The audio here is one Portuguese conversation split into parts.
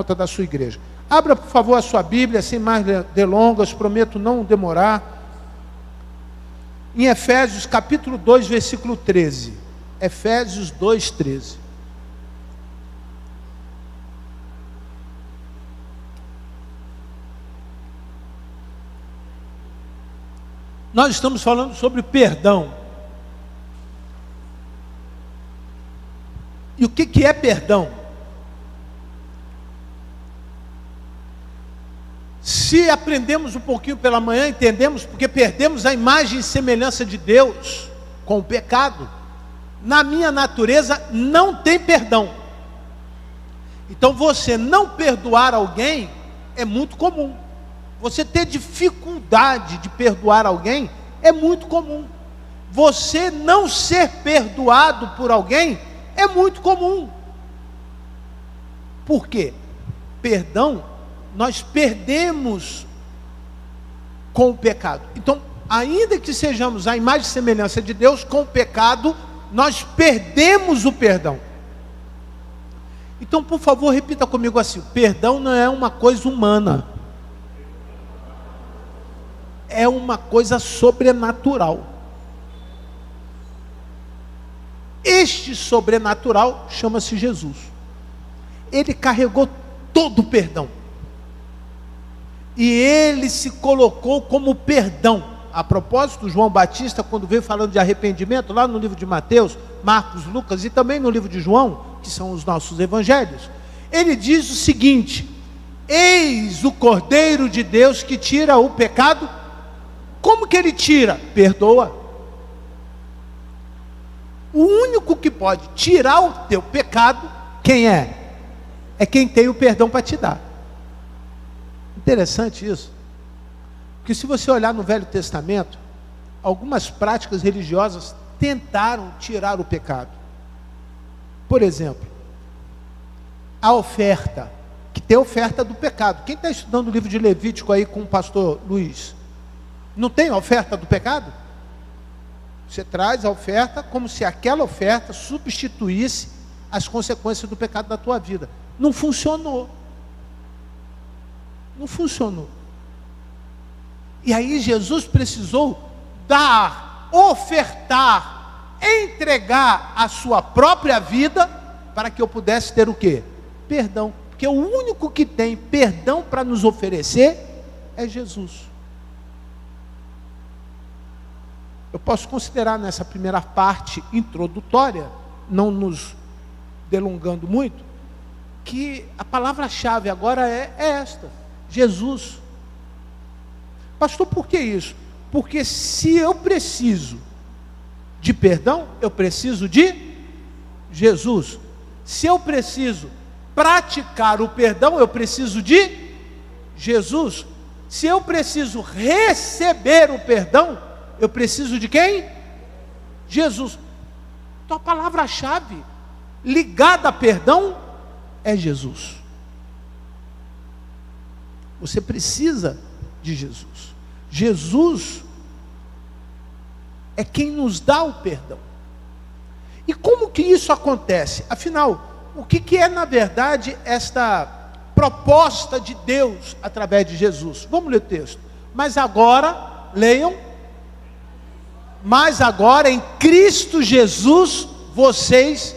conta da sua igreja. Abra, por favor, a sua Bíblia, sem mais delongas, prometo não demorar. Em Efésios capítulo 2, versículo 13. Efésios 2, 13. Nós estamos falando sobre perdão. E o que é perdão? Se aprendemos um pouquinho pela manhã, entendemos porque perdemos a imagem e semelhança de Deus com o pecado. Na minha natureza não tem perdão. Então você não perdoar alguém é muito comum. Você ter dificuldade de perdoar alguém é muito comum. Você não ser perdoado por alguém é muito comum. Por quê? Perdão, nós perdemos com o pecado. Então, ainda que sejamos a imagem e semelhança de Deus, com o pecado, nós perdemos o perdão. Então, por favor, repita comigo assim: o perdão não é uma coisa humana. É uma coisa sobrenatural. Este sobrenatural chama-se Jesus. Ele carregou todo o perdão. E ele se colocou como perdão. A propósito, João Batista, quando veio falando de arrependimento, lá no livro de Mateus, Marcos, Lucas e também no livro de João, que são os nossos evangelhos, ele diz o seguinte: eis o Cordeiro de Deus que tira o pecado. Como que ele tira? Perdoa. O único que pode tirar o teu pecado, quem é? É quem tem o perdão para te dar. Interessante isso. Porque se você olhar no Velho Testamento, algumas práticas religiosas tentaram tirar o pecado. Por exemplo, a oferta, que tem oferta do pecado. Quem está estudando o livro de Levítico aí com o pastor Luiz? Não tem a oferta do pecado? Você traz a oferta como se aquela oferta substituísse as consequências do pecado da tua vida. Não funcionou. Não funcionou. E aí Jesus precisou dar, ofertar, entregar a sua própria vida para que eu pudesse ter o quê? Perdão. Porque o único que tem perdão para nos oferecer é Jesus. Eu posso considerar nessa primeira parte introdutória, não nos delongando muito, que a palavra-chave agora é esta: Jesus. Pastor, por que isso? Porque se eu preciso de perdão, eu preciso de Jesus. Se eu preciso praticar o perdão, eu preciso de Jesus. Se eu preciso receber o perdão, eu preciso de quem? Jesus. Então a palavra-chave ligada a perdão é Jesus. Você precisa de Jesus. Jesus é quem nos dá o perdão. E como que isso acontece? Afinal, o que é na verdade esta proposta de Deus através de Jesus? Vamos ler o texto. Mas agora, leiam. Mas agora em Cristo Jesus, vocês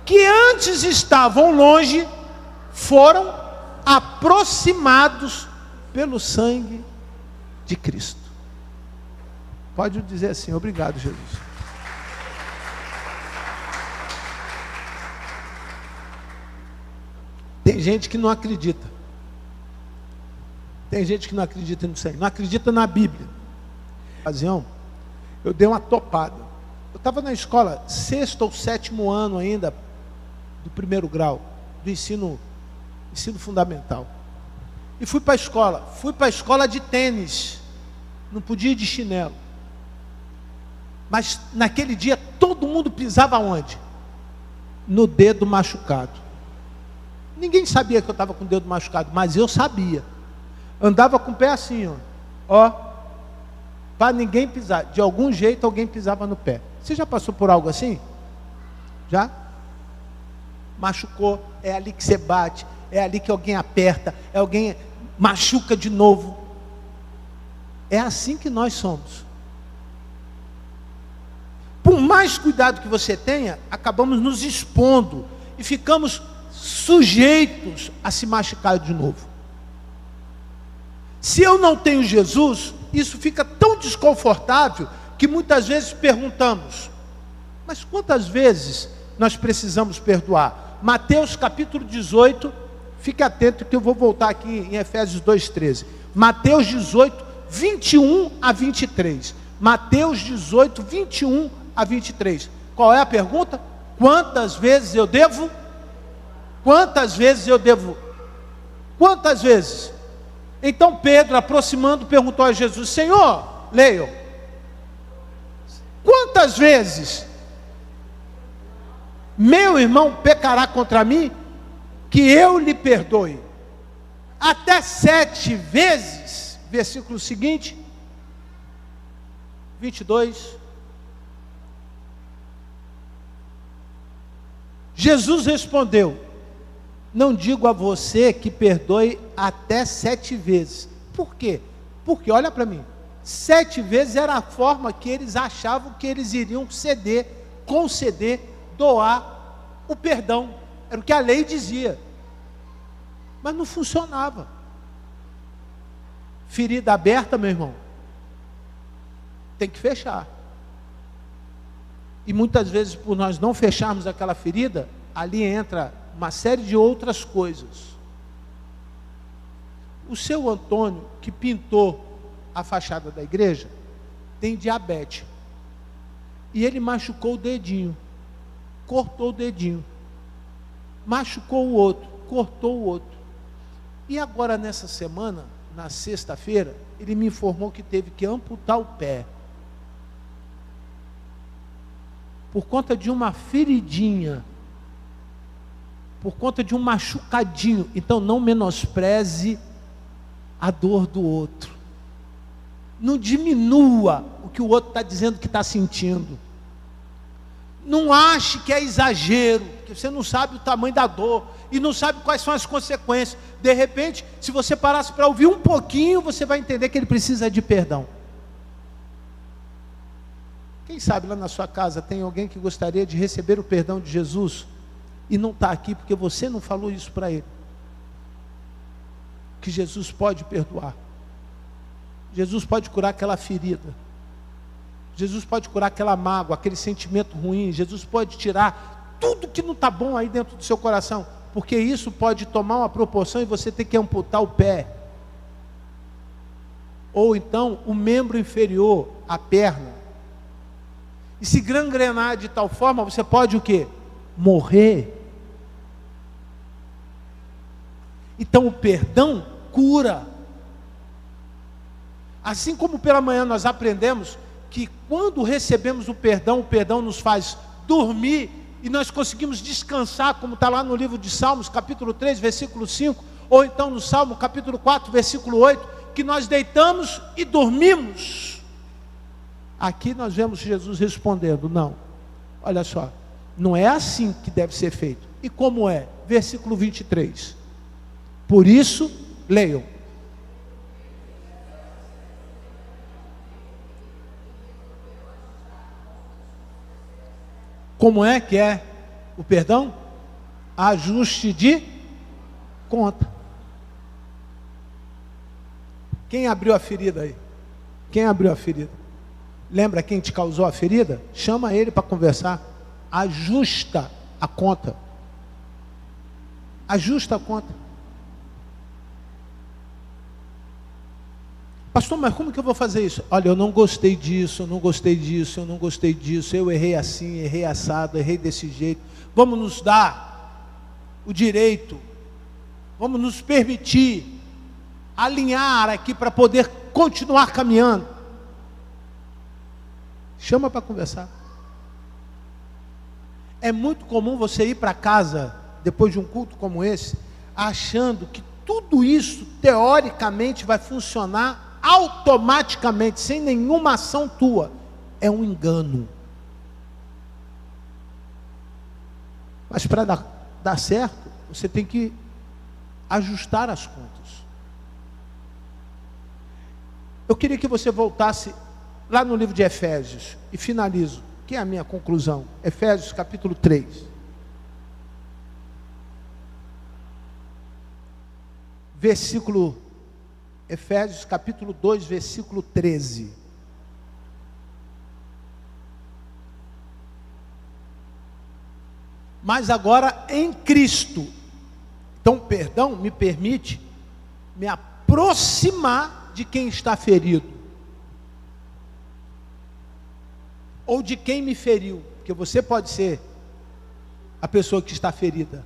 que antes estavam longe, foram aproximados pelo sangue de Cristo. Pode dizer assim: obrigado, Jesus. Tem gente que não acredita. Tem gente que não acredita no sangue, não acredita na Bíblia. Eu dei uma topada. Eu estava na escola, 6º ou 7º ano ainda, do 1º grau, do ensino fundamental. E fui para a escola de tênis, não podia ir de chinelo. Mas naquele dia todo mundo pisava onde? No dedo machucado. Ninguém sabia que eu estava com o dedo machucado, mas eu sabia. Andava com o pé assim, ó. Para ninguém pisar. De algum jeito alguém pisava no pé. Você já passou por algo assim? Já? Machucou, é ali que você bate. é ali que alguém aperta, é alguém machuca de novo. É assim que nós somos. Por mais cuidado que você tenha, acabamos nos expondo e ficamos sujeitos a se machucar de novo. Se eu não tenho Jesus, isso fica tão desconfortável que muitas vezes perguntamos: mas quantas vezes nós precisamos perdoar? Mateus capítulo 18, fique atento que eu vou voltar aqui em Efésios 2,13. Mateus 18, 21 a 23. Mateus 18, 21 a 23. Qual é a pergunta? Quantas vezes eu devo? Quantas vezes eu devo? Quantas vezes? Então Pedro, aproximando, perguntou a Jesus: Senhor, leiam, quantas vezes meu irmão pecará contra mim, que eu lhe perdoe? Até 7 vezes, versículo seguinte, 22. Jesus respondeu: não digo a você que perdoe até 7 vezes. Por quê? Porque, olha para mim, 7 vezes era a forma que eles achavam que eles iriam conceder, doar o perdão. Era o que a lei dizia. Mas não funcionava. Ferida aberta, meu irmão, tem que fechar. E muitas vezes, por nós não fecharmos aquela ferida, ali entra uma série de outras coisas. O seu Antônio, que pintou a fachada da igreja, tem diabetes. E ele machucou o dedinho, cortou o dedinho, machucou o outro, cortou o outro. E agora nessa semana, na sexta-feira, ele me informou que teve que amputar o pé, por conta de uma feridinha, por conta de um machucadinho. Então não menospreze a dor do outro, não diminua o que o outro está dizendo que está sentindo, não ache que é exagero, porque você não sabe o tamanho da dor, e não sabe quais são as consequências. De repente, se você parasse para ouvir um pouquinho, você vai entender que ele precisa de perdão. Quem sabe lá na sua casa tem alguém que gostaria de receber o perdão de Jesus e não está aqui porque você não falou isso para ele? Que Jesus pode perdoar, Jesus pode curar aquela ferida, Jesus pode curar aquela mágoa, aquele sentimento ruim, Jesus pode tirar tudo que não está bom aí dentro do seu coração, porque isso pode tomar uma proporção e você ter que amputar o pé, ou então o membro inferior, a perna, e se gangrenar de tal forma, você pode o quê? Morrer. Então o perdão cura. Assim como pela manhã nós aprendemos que quando recebemos o perdão nos faz dormir e nós conseguimos descansar, como está lá no livro de Salmos, capítulo 3, versículo 5, ou então no Salmo, capítulo 4, versículo 8, que nós deitamos e dormimos. Aqui nós vemos Jesus respondendo: não, olha só, não é assim que deve ser feito. E como é? Versículo 23. Por isso, leiam. Como é que é o perdão? Ajuste de conta. Quem abriu a ferida aí? Quem abriu a ferida? Lembra quem te causou a ferida? Chama ele para conversar. Ajusta a conta. Ajusta a conta. Pastor, mas como que eu vou fazer isso? Olha, eu não gostei disso, eu não gostei disso, eu não gostei disso, eu errei assim, errei assado, errei desse jeito. Vamos nos dar o direito, vamos nos permitir alinhar aqui para poder continuar caminhando. Chama para conversar. É muito comum você ir para casa, depois de um culto como esse, achando que tudo isso, teoricamente, vai funcionar automaticamente, sem nenhuma ação tua. É um engano. Mas para dar certo, você tem que ajustar as contas. Eu queria que você voltasse lá no livro de Efésios, e finalizo, que é a minha conclusão. Efésios capítulo 3. Efésios capítulo 2, versículo 13. Mas agora em Cristo. Então, perdão, me permite me aproximar de quem está ferido. Ou de quem me feriu. Porque você pode ser a pessoa que está ferida.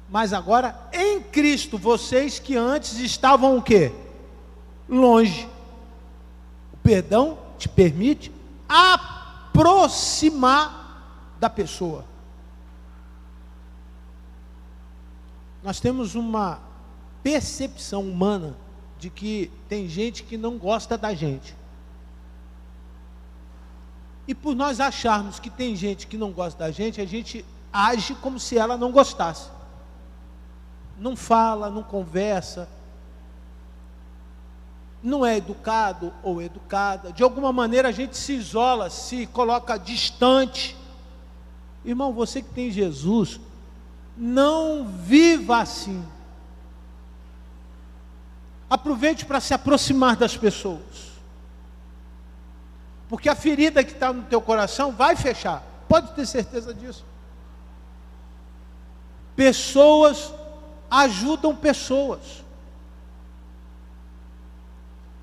Mas agora em Cristo, vocês que antes estavam o quê? Longe. O perdão te permite aproximar da pessoa. Nós temos uma percepção humana de que tem gente que não gosta da gente. E por nós acharmos que tem gente que não gosta da gente, a gente age como se ela não gostasse. Não fala, não conversa, não é educado ou educada. De alguma maneira a gente se isola, se coloca distante. Irmão, você que tem Jesus, não viva assim. Aproveite para se aproximar das pessoas. Porque a ferida que está no teu coração vai fechar. Pode ter certeza disso. Pessoas ajudam pessoas.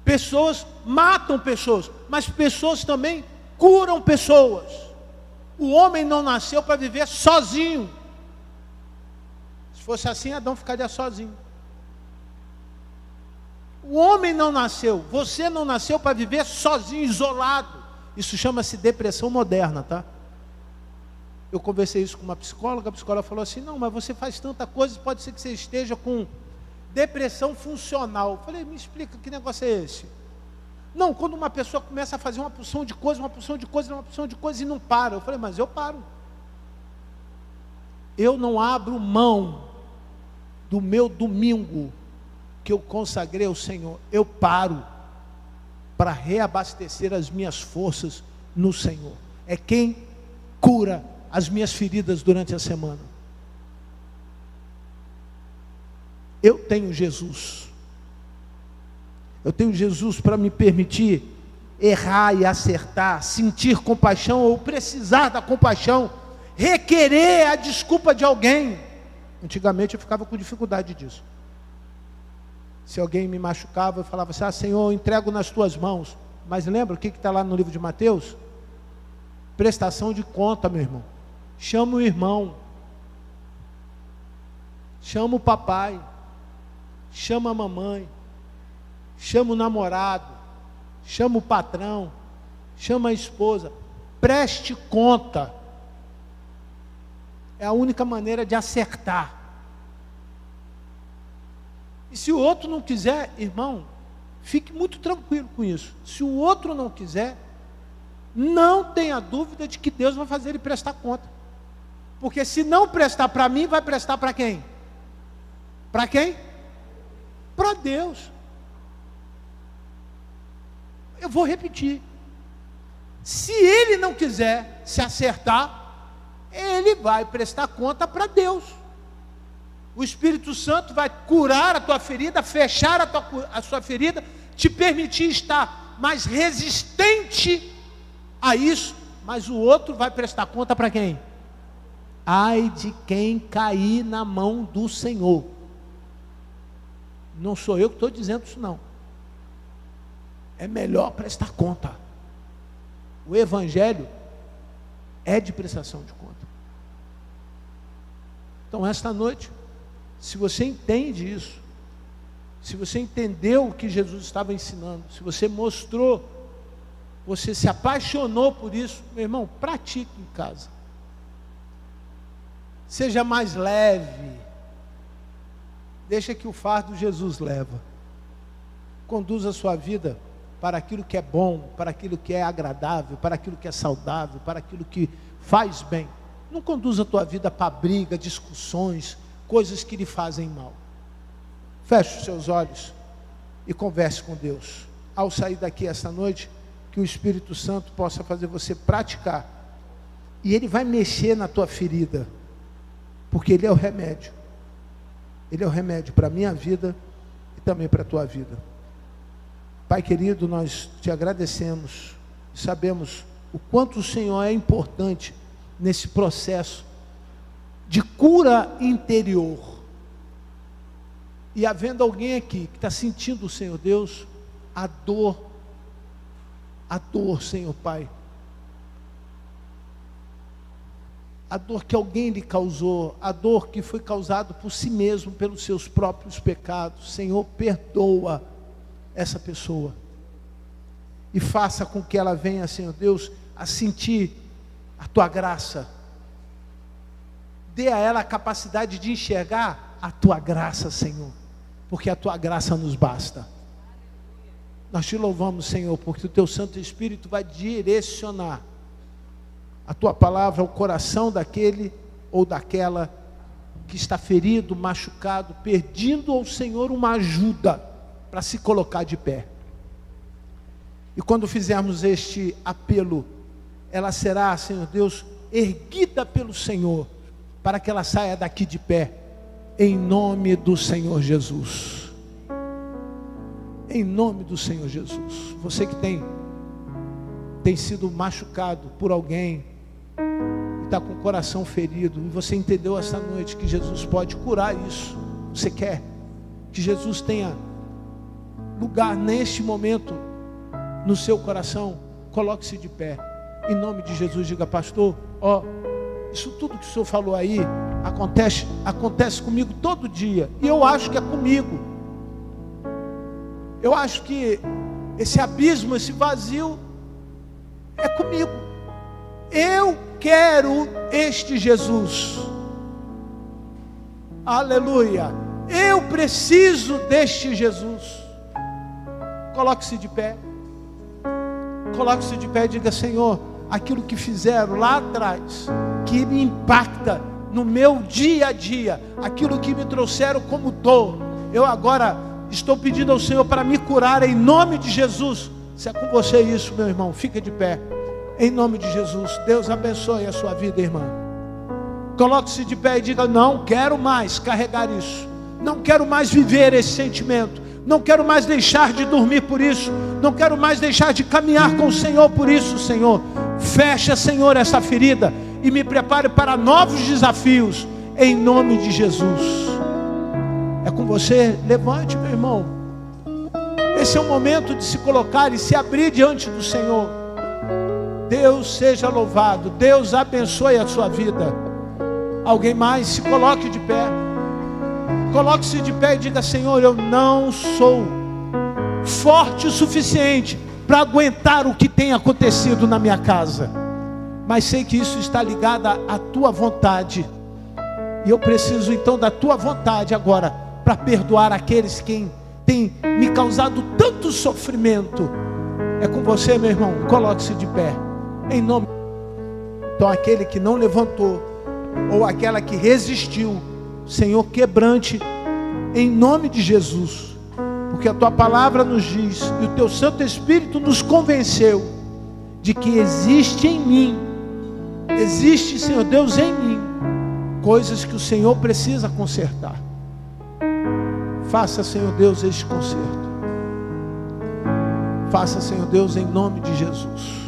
Pessoas matam pessoas. Mas pessoas também curam pessoas. O homem não nasceu para viver sozinho. Se fosse assim, Adão ficaria sozinho. O homem não nasceu, você não nasceu para viver sozinho, isolado. Isso chama-se depressão moderna, tá? Eu conversei isso com uma psicóloga, a psicóloga falou assim, não, mas você faz tanta coisa, pode ser que você esteja com depressão funcional. Eu falei, me explica, que negócio é esse? Não, quando uma pessoa começa a fazer uma porção de coisa, uma porção de coisa, uma porção de coisa e não para. Eu falei, mas eu paro. Eu não abro mão do meu domingo que eu consagrei ao Senhor. Eu paro para reabastecer as minhas forças no Senhor. É quem cura as minhas feridas durante a semana. Eu tenho Jesus. Eu tenho Jesus para me permitir errar e acertar, sentir compaixão ou precisar da compaixão, requerer a desculpa de alguém. Antigamente eu ficava com dificuldade disso. Se alguém me machucava, eu falava assim, Senhor, eu entrego nas tuas mãos. Mas lembra o que está lá no livro de Mateus? Prestação de conta, meu irmão. Chama o irmão. Chama o papai. Chama a mamãe. Chama o namorado. Chama o patrão. Chama a esposa. Preste conta. É a única maneira de acertar. E se o outro não quiser, irmão, fique muito tranquilo com isso. Se o outro não quiser, não tenha dúvida de que Deus vai fazer ele prestar conta. Porque se não prestar para mim, vai prestar para quem? Para quem? Para Deus. Eu vou repetir. Se ele não quiser se acertar, ele vai prestar conta para Deus. O Espírito Santo vai curar a tua ferida, fechar a sua ferida, te permitir estar mais resistente a isso, mas o outro vai prestar conta para quem? Ai de quem cair na mão do Senhor. Não sou eu que estou dizendo isso não. É melhor prestar conta. O Evangelho é de prestação de conta. Então esta noite, se você entende isso, se você entendeu o que Jesus estava ensinando, se você mostrou, você se apaixonou por isso, meu irmão, pratique em casa. Seja mais leve. Deixa que o fardo Jesus leva. Conduza a sua vida para aquilo que é bom, para aquilo que é agradável, para aquilo que é saudável, para aquilo que faz bem. Não conduza a tua vida para briga, discussões, coisas que lhe fazem mal. Feche os seus olhos e converse com Deus. Ao sair daqui esta noite, que o Espírito Santo possa fazer você praticar. E Ele vai mexer na tua ferida, porque Ele é o remédio. Ele é o remédio para a minha vida e também para a tua vida. Pai querido, nós te agradecemos. Sabemos o quanto o Senhor é importante nesse processo de cura interior. E havendo alguém aqui que está sentindo, Senhor Deus, a dor, Senhor Pai, a dor que alguém lhe causou, a dor que foi causada por si mesmo, pelos seus próprios pecados, Senhor, perdoa essa pessoa, e faça com que ela venha, Senhor Deus, a sentir a Tua graça. Dê a ela a capacidade de enxergar a Tua graça, Senhor, porque a Tua graça nos basta. Nós te louvamos, Senhor, porque o Teu Santo Espírito vai direcionar a Tua palavra ao coração daquele ou daquela que está ferido, machucado, pedindo ao Senhor uma ajuda para se colocar de pé. E quando fizermos este apelo, ela será, Senhor Deus, erguida pelo Senhor, para que ela saia daqui de pé, em nome do Senhor Jesus. Em nome do Senhor Jesus. Você que tem sido machucado por alguém, está com o coração ferido, e você entendeu esta noite que Jesus pode curar isso. Você quer que Jesus tenha lugar neste momento no seu coração? Coloque-se de pé, em nome de Jesus. Diga: pastor, isso tudo que o senhor falou aí acontece comigo todo dia, e eu acho que é comigo. Eu acho que esse abismo, esse vazio é comigo. Eu quero este Jesus. Aleluia. Eu preciso deste Jesus. Coloque-se de pé. Coloque-se de pé e diga: Senhor, aquilo que fizeram lá atrás, que me impacta no meu dia a dia, aquilo que me trouxeram como dor, eu agora estou pedindo ao Senhor para me curar em nome de Jesus. Se é com você isso, meu irmão, fica de pé, em nome de Jesus. Deus abençoe a sua vida, irmã. Coloque-se de pé e diga: não quero mais carregar isso, não quero mais viver esse sentimento, não quero mais deixar de dormir por isso, não quero mais deixar de caminhar com o Senhor por isso. Senhor, fecha, Senhor, essa ferida e me prepare para novos desafios, em nome de Jesus. É com você. Levante, meu irmão. Esse é o momento de se colocar e se abrir diante do Senhor. Deus seja louvado. Deus abençoe a sua vida. Alguém mais? Se coloque de pé. Coloque-se de pé e diga: Senhor, eu não sou forte o suficiente para aguentar o que tem acontecido na minha casa, mas sei que isso está ligado à tua vontade, e eu preciso então da tua vontade agora, para perdoar aqueles que têm me causado tanto sofrimento. É com você, meu irmão. Coloque-se de pé, em nome. Então, aquele que não levantou, ou aquela que resistiu, Senhor, quebrante, em nome de Jesus, porque a tua palavra nos diz, e o teu Santo Espírito nos convenceu, de que existe em mim, existe, Senhor Deus, em mim, coisas que o Senhor precisa consertar. Faça, Senhor Deus, este conserto. Faça, Senhor Deus, em nome de Jesus.